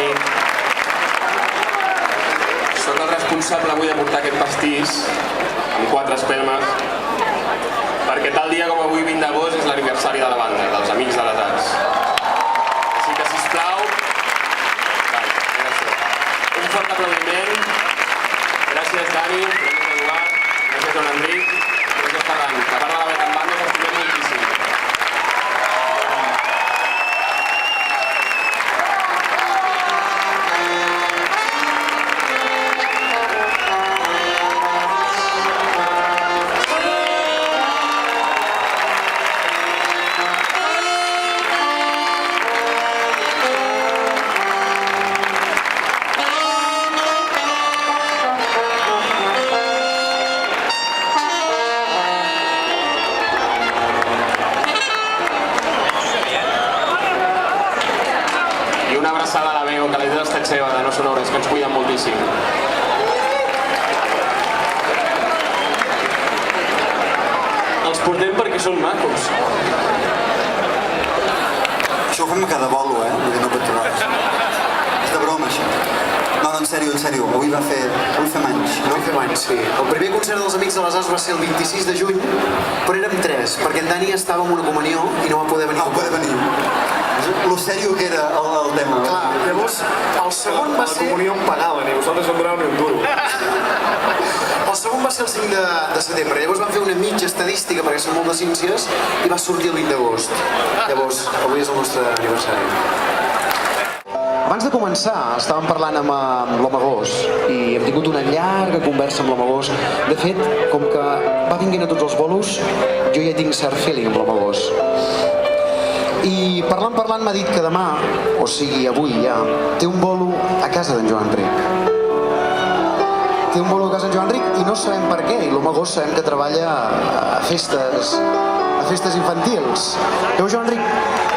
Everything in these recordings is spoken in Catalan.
Dani. Soc el responsable avui de portar aquest pastís amb 4 espelmes perquè tal dia com avui, 20 d'agost, és l'aniversari de la banda, dels Amics de les Arts. Així que, sisplau, un fort aplaudiment. Gràcies, Dani, gràcies, Eduard, gràcies, Joan Enric, gràcies, Ferran. De part de la Beta en Banda, us estimem moltíssim. De no sonores, que ens cuiden moltíssim. Els portem perquè són macos. Això ho fem a cada bolo, vull dir, no pot trobar. És de broma, això. No, en sèrio, avui fem anys. Avui fem anys, sí. El primer concert dels Amics de les Arts va ser el 26 de juny, però érem 3, perquè en Dani estava en una comunió i no va poder venir. No va poder venir. Lo sèrio que era el tema. Clar, llavors, el segon va ser... La comunió em pagaven i vosaltres no em donaven ni un duro. El segon va ser el 5 de setembre. Llavors vam fer una mitja estadística, perquè són molt de ciències, i va sortir el 20 d'agost. Llavors, avui és el nostre aniversari. Abans de començar, estàvem parlant amb l'Home Gos i hem tingut una llarga conversa amb l'Home Gos. De fet, com que va vinguent a tots els bolos, jo ja tinc cert feeling amb l'Home Gos. I parlant m'ha dit que demà, o sigui avui ja, té un bolo a casa d'en Joan Enric. Té un bolo a casa d'en Joan Enric i no sabem per què. I l'Home Gos sabem que treballa a festes infantils. Llavors, Joan Enric,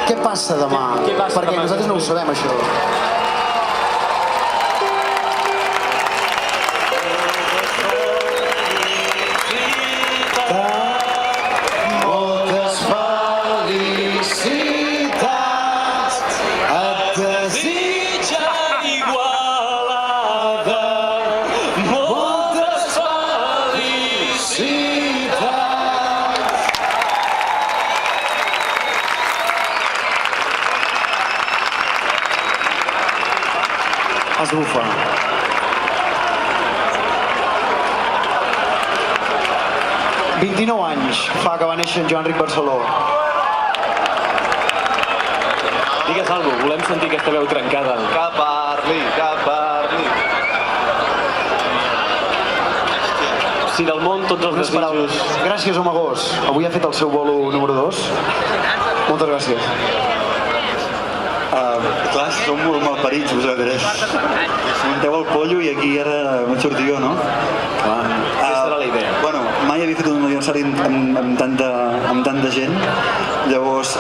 què passa demà? Perquè nosaltres no ho sabem, això. Es bufa. «29 anys fa que va néixer en Joan Enric Barceló». Digues alguna cosa, volem sentir aquesta veu trencada. Que parli. Si del món tots els desitjos... Gràcies, Home Gos. Avui ha fet el seu bolo número 2. Moltes gràcies. Clar, som molt malparits, vosaltres. Munteu el pollo i aquí ara vaig sortir jo, no? Clar, aquesta era la idea. Bueno, mai havia fet un aniversari amb tanta gent. Llavors,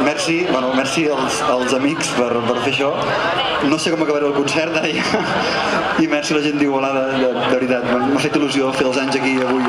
merci als amics per fer això. No sé com acabaré el concert ara ja. I merci a la gent d'Igualada, de veritat. M'ha fet il·lusió fer els anys aquí avui.